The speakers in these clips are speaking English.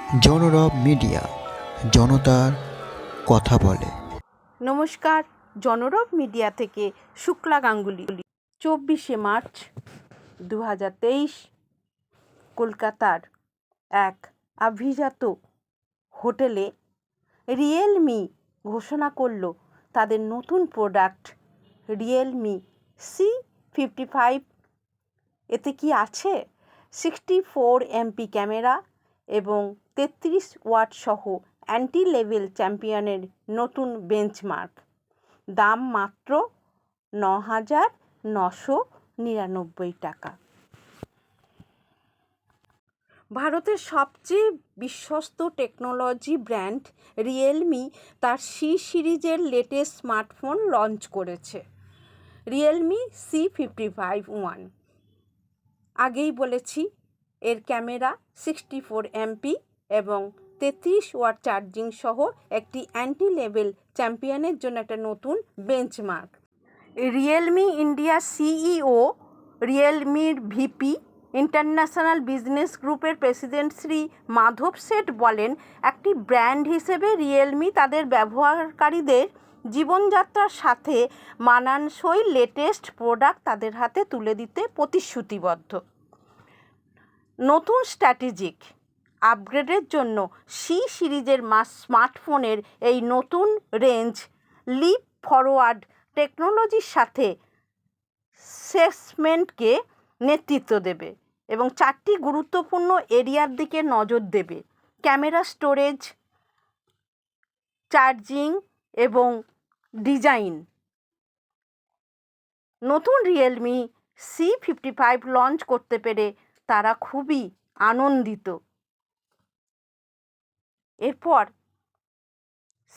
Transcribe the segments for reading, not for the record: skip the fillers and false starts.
জনরব media, জনতার কথা বলে। নমস্কার, জনরব মিডিয়া থেকে শুক্লা গাঙ্গুলি। 24শে মার্চ 2023 কলকাতার এক আভিজাত হোটেলে রিয়েলমি ঘোষণা করল তাদের নতুন প্রোডাক্ট রিয়েলমি C55। এতে কি আছে 64 MP ক্যামেরা এবং 33 ওয়াট সহ অ্যান্টি লেভেল চ্যাম্পিয়নের নতুন বেঞ্চমার্ক। দাম মাত্র 9,999 টাকা। ভারতের সবচেয়ে বিশ্বস্ত টেকনোলজি ব্র্যান্ড রিয়েলমি তার সি সিরিজের লেটেস্ট স্মার্টফোন লঞ্চ করেছে, রিয়েলমি C55 আগেই বলেছি এর ক্যামেরা 64 MP এবং 33 ওয়াট চার্জিং সহ একটি অ্যান্টি লেভেল চ্যাম্পিয়নের জন্য একটা নতুন বেঞ্চমার্ক। রিয়েলমি ইন্ডিয়া সিইও, রিয়েলমির ভিপি ইন্টারন্যাশনাল বিজনেস গ্রুপের প্রেসিডেন্ট শ্রী মাধব শেঠ বলেন, একটি ব্র্যান্ড হিসেবে রিয়েলমি তাদের ব্যবহারকারীদের জীবনযাত্রার সাথে মানানসই লেটেস্ট প্রোডাক্ট তাদের হাতে তুলে দিতে প্রতিশ্রুতিবদ্ধ। নতুন স্ট্র্যাটেজিক আপগ্রেডের জন্য সি সিরিজের স্মার্টফোনের এই নতুন রেঞ্জ লিপ ফরওয়ার্ড টেকনোলজির সাথে সেগমেন্টকে নেতৃত্ব দেবে এবং 4টি গুরুত্বপূর্ণ এরিয়ার দিকে নজর দেবে: ক্যামেরা, স্টোরেজ, চার্জিং এবং ডিজাইন। নতুন রিয়েলমি C55 লঞ্চ করতে পেরে তারা খুবই আনন্দিত। এরপর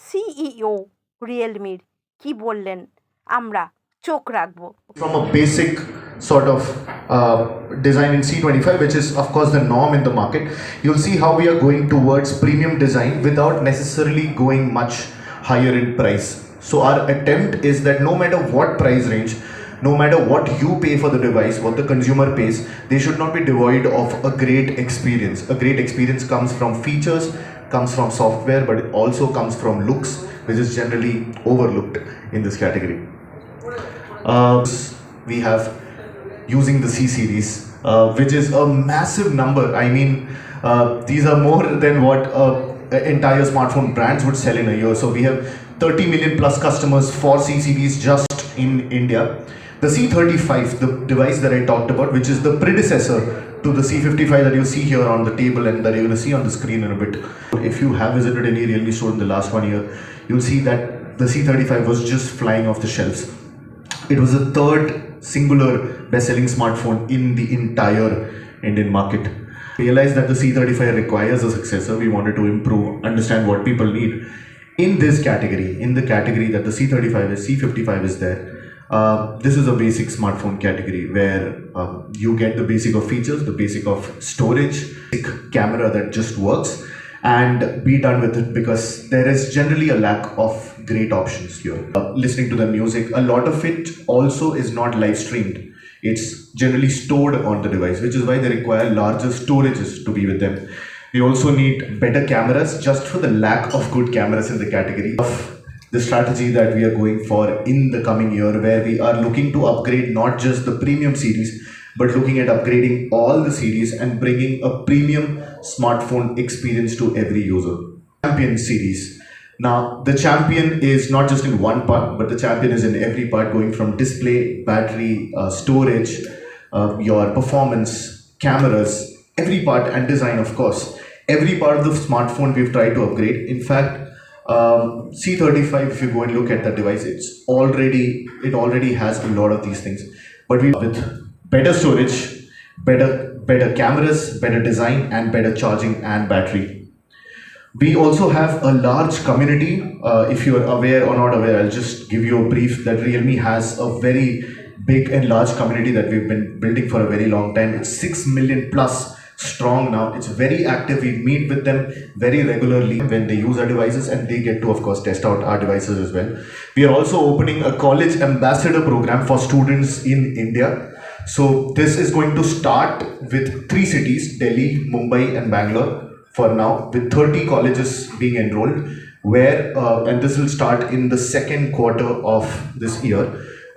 সিইও রিয়েলমির কি বললেন আমরা চোখ রাখবো। From a basic sort of design in C25, which is of course the norm in the market, you'll see how we are going towards premium design without necessarily going much higher in price. So our attempt is that no matter what price range, no matter what you pay for the device, what the consumer pays, they should not be devoid of a great experience. A great experience comes from features, comes from software, but it also comes from looks, which is generally overlooked in this category. We have using the C series, which is a massive number. I mean, these are more than what entire smartphone brands would sell in a year. So we have 30 million plus customers for C series just in India. The C35, the device that I talked about, which is the predecessor to the C55 that you see here on the table and that you're going to see on the screen in a bit. If you have visited any Realme store in the last 1 year, you'll see that the C35 was just flying off the shelves. It was the third singular best-selling smartphone in the entire Indian market. Realized that the C35 requires a successor. We wanted to improve, understand what people need in this category, in the category that the C35 is, C55 is there. This is a basic smartphone category where you get the basic of features, the basic of storage, camera that just works, and be done with it, because there is generally a lack of great options here. Listening to the music, a lot of it also is not live streamed. It's generally stored on the device, which is why they require larger storages to be with them. They also need better cameras, just for the lack of good cameras in the category. Of the strategy that we are going for in the coming year, where we are looking to upgrade not just the premium series, but looking at upgrading all the series and bringing a premium smartphone experience to every user. Champion series. Now, the champion is not just in one part, but the champion is in every part, going from display, battery, storage, your performance, cameras, every part, and design, of course. Every part of the smartphone we've tried to upgrade. In fact, C35, if you go and look at the device, it already has a lot of these things. But we with better storage, better cameras, better design, and better charging and battery. We also have a large community. If you are aware or not aware, I'll just give you a brief that Realme has a very big and large community that we've been building for a very long time. It's 6 million plus strong now. It's very active. We meet with them very regularly when they use our devices, and they get to, of course, test out our devices as well. We are also opening a college ambassador program for students in India. So this is going to start with 3 cities, Delhi, Mumbai and Bangalore. for now, with 30 colleges being enrolled, where and this will start in the second quarter of this year,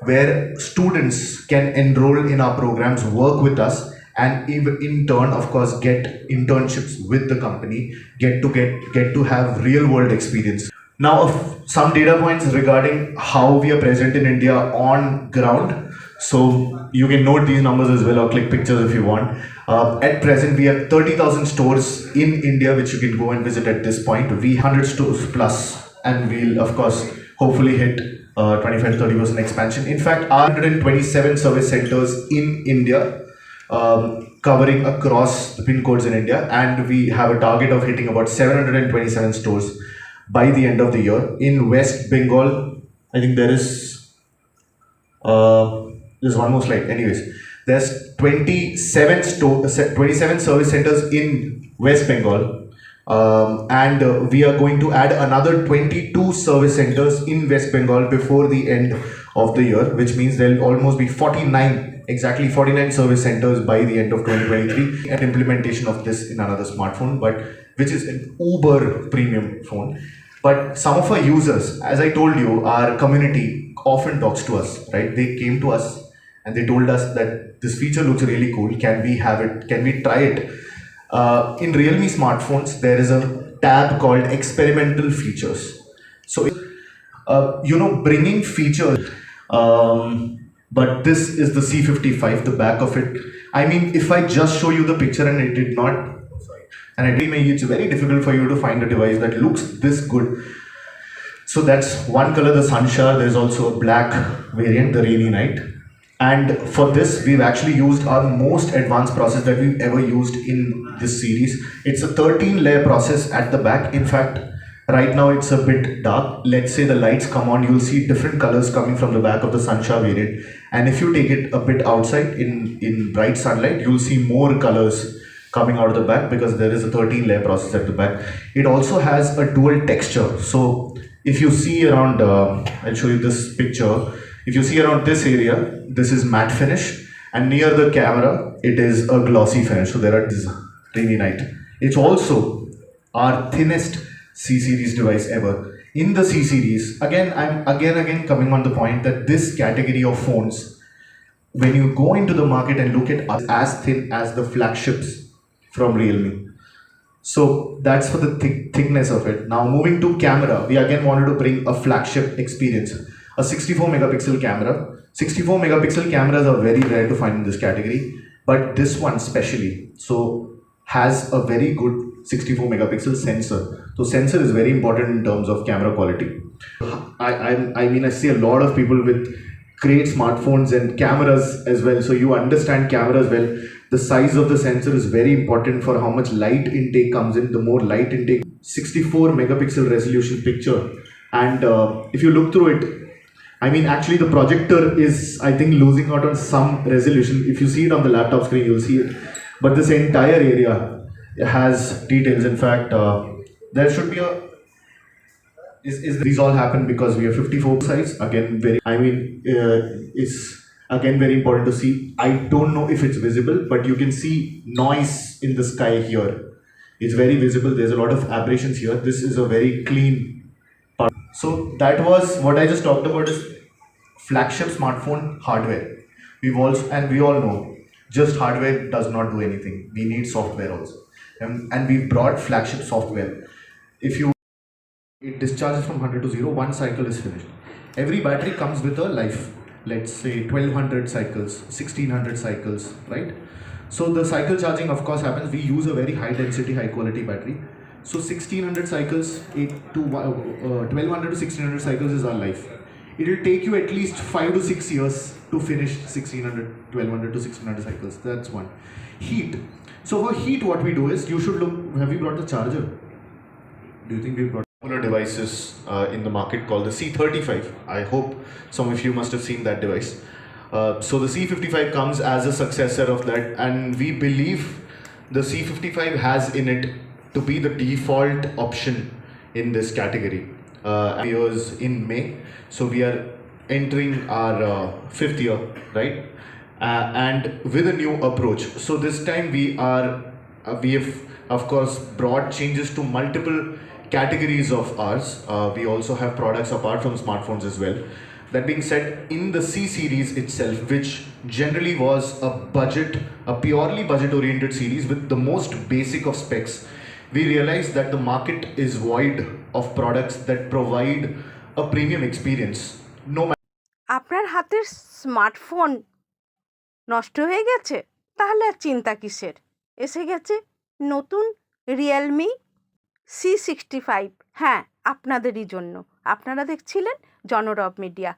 where students can enroll in our programs, work with us, and in turn, of course, get internships with the company, get to have real world experience. Now, some data points regarding how we are present in India on ground. So you can note these numbers as well, or click pictures if you want. At present, we have 30,000 stores in India which you can go and visit at this point. We 100 stores plus, and we'll of course hopefully hit 25-30% expansion. In fact, our 127 service centers in India, covering across the pin codes in India, and we have a target of hitting about 727 stores by the end of the year. In West Bengal, I think there's one more slide. Anyways, there's 27 service centers in West Bengal, and we are going to add another 22 service centers in West Bengal before the end of the year, which means there will almost be 49 service centers by the end of 2023, and implementation of this in another smartphone, but which is an uber premium phone. But some of our users, as I told you, our community often talks to us, right? They came to us and they told us that this feature looks really cool. Can we have it? Can we try it? In Realme smartphones, there is a tab called experimental features. So, bringing features, but this is the C55, the back of it. I mean, if I just show you the picture and it did not, it's very difficult for you to find a device that looks this good. So that's one color, the Sunshower. There's also a black variant, the Rainy Night. And for this, we've actually used our most advanced process that we've ever used in this series. It's a 13-layer process at the back. In fact, right now it's a bit dark. Let's say the lights come on, you'll see different colors coming from the back of the Sunshower variant. And if you take it a bit outside in bright sunlight, you'll see more colors coming out of the back, because there is a 13-layer process at the back. It also has a dual texture. So if you see around, I'll show you this picture. If you see around this area, this is matte finish, and near the camera, it is a glossy finish. So there are this Rainy Night. It's also our thinnest C-series device ever. In the C-series, again, I'm again coming on the point that this category of phones, when you go into the market and look at us, as thin as the flagships from Realme. So that's for the thickness of it. Now moving to camera, we again wanted to bring a flagship experience. A 64 megapixel camera. 64 megapixel cameras are very rare to find in this category, but this one specially has a very good 64 megapixel sensor. So sensor is very important in terms of camera quality. I see a lot of people with great smartphones and cameras as well. So you understand cameras well. The size of the sensor is very important for how much light intake comes in. The more light intake, 64 megapixel resolution picture. And if you look through it, actually the projector is, I think, losing out on some resolution. If you see it on the laptop screen, you'll see it. But this entire area has details. In fact, there should be a... these all happen because we have 54 size. Again, it's again very important to see. I don't know if it's visible, but you can see noise in the sky here. It's very visible. There's a lot of aberrations here. This is a very clean part. So that was what I just talked about, is flagship smartphone hardware. We all know just hardware does not do anything. We need software also, and we've brought flagship software. It discharges from 100 to 0. One cycle is finished. Every battery comes with a life. Let's say 1200 cycles, 1600 cycles, right? So the cycle charging, of course, happens. We use a very high density, high quality battery. So 1600 cycles, 1200 to 1600 cycles is our life. It will take you at least 5 to 6 years to finish 1200 to 1600 cycles. That's one. Heat. So for heat, what we do is, you should look. Have we brought the charger? Do you think we've brought devices in the market called the C35? I hope some of you must have seen that device. So the C55 comes as a successor of that, and we believe the C55 has in it to be the default option in this category. Years in May, so we are entering our 5th year, right? And with a new approach. So this time we are we have, of course, brought changes to multiple categories of ours. We also have products apart from smartphones as well. That being said, in the C series itself, which generally was a purely budget-oriented series with the most basic of specs, we realized that the market is void of products that provide a premium experience. No matter আপনার হাতের smartphone নষ্ট হয়ে গেছে, তাহলে আর চিন্তা কিসের? এসে গেছে নতুন রিয়েলমি C65। হ্যাঁ, আপনাদেরই জন্য। আপনারা দেখছিলেন জনরব মিডিয়া।